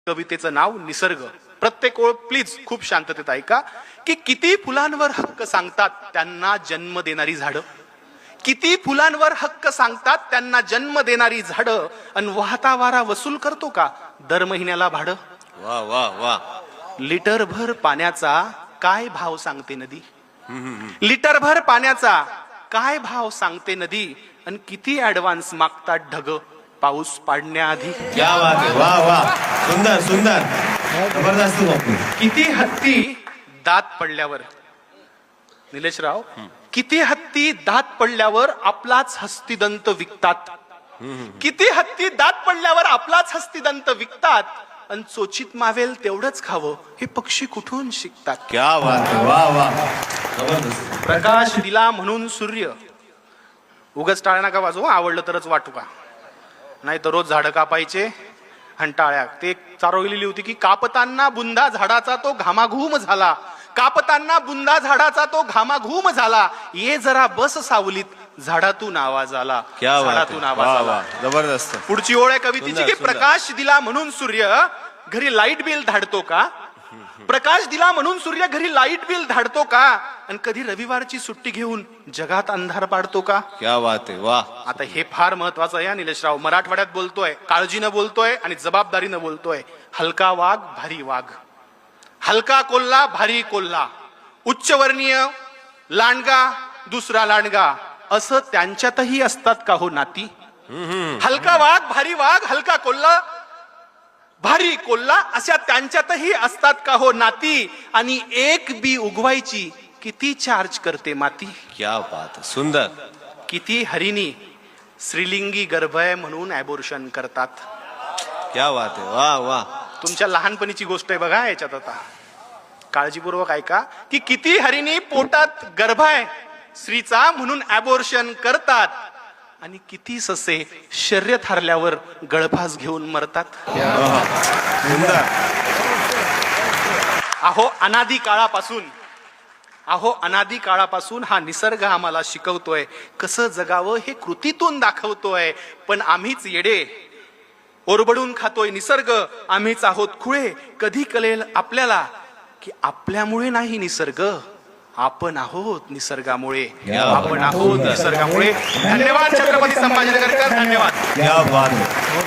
कवितेचं नाव निसर्ग. प्रत्येक ओळ प्लीज खूप शांततेत ऐका. की किती फुलांवर हक्क सांगतात त्यांना जन्म देणारी झाडं, किती फुलांवर हक्क सांगतात त्यांना जन्म देणारी झाडं, अन वाहता वारा वसूल करतो का दर महिन्याला भाडं. वा वा वा. लिटरभर पाण्याचा काय भाव सांगते नदी, लिटरभर पाण्याचा काय भाव सांगते नदी, आणि किती ऍडव्हान्स मागतात ढग पाऊस पाडण्याआधी. क्या बात आहे. वा वा. सुंदर सुंदर. जबरदस्त बापू. किती हत्ती दात पडल्यावर, निलेशराव, किती हत्ती दात पडल्यावर आपलाच हस्तिदंत विकतात, किती हत्ती दात पडल्यावर आपलाच हस्तिदंत विकतात, आणि चोचीत मावेल तेवढंच खावं हे पक्षी कुठून शिकतात. क्या बात आहे. वा वा. जबरदस्त. प्रकाश दिला म्हणून सूर्य, उगाच टाळ्या नका वाजवू, आवडलं तरच वाटू का, नाही तर रोज झाडं कापायचे आणि टाळ्या. ते एक चारोळलेली होती की कापताना बुंदा झाडाचा तो घामाघूम झाला, कापताना बुंदा झाडाचा तो घामाघूम झाला, ये जरा बस सावलीत झाडातून आवाज आला. क्या बात झाडातून आहे. आवाज वा आला. वा. जबरदस्त. पुढची ओळ आहे कवितेची सुंदर, की सुंदर. प्रकाश दिला म्हणून सूर्य घरी लाईट बिल धाडतो का, प्रकाश दिला म्हणून सूर्य घरी लाईट बिल धाडतो का, आणि कधी रविवारची सुट्टी घेऊन जगात अंधार पाडतो का. क्या बात आहे. वा. आता हे फार महत्वाचं आहे निलेशराव. मराठवाड्यात बोलतोय, काळजीनं बोलतोय आणि जबाबदारीनं बोलतोय. हलका वाघ भारी वाघ, हलका कोल्हा भारी कोल्हा, उच्चवर्णीय लांडगा दुसरा लांडगा, असं त्यांच्यातही असतात का हो नाती. हलका वाघ भारी वाघ, हलका कोल्हा भारी कोल्हा, अशा त्यांच्यातही असतात का हो नाती, आणि एक बी उगवायची किती चार्ज करते माती. क्या बात आहे. सुंदर. किती हरिणी स्त्रीलिंगी गर्भ आहे म्हणून ॲबॉर्शन करतात. क्या बात आहे. वा वा. तुमच्या लहानपणीची गोष्ट आहे बघा याच्यात, आता काळजीपूर्वक ऐका. की किती हरिणी पोटात गर्भ आहे स्त्रीचा म्हणून ॲबॉर्शन करतात, आणि किती ससे शर्यत हरल्यावर गळफास घेऊन मरतात. सुंदर. अहो अनादी काळापासून, अहो अनादी काळापासून हा निसर्ग आम्हाला शिकवतोय कसं जगावं, हे कृतीतून दाखवतोय. पण आम्हीच येडे, ओरबडून खातोय निसर्ग, आम्हीच आहोत खुळे. कधी कळेल आपल्याला की आपल्यामुळे नाही निसर्ग, आपण आहोत निसर्गामुळे, आपण आहोत निसर्गामुळे. धन्यवाद छत्रपती संभाजीनगरकर, धन्यवाद. क्या बात आहे.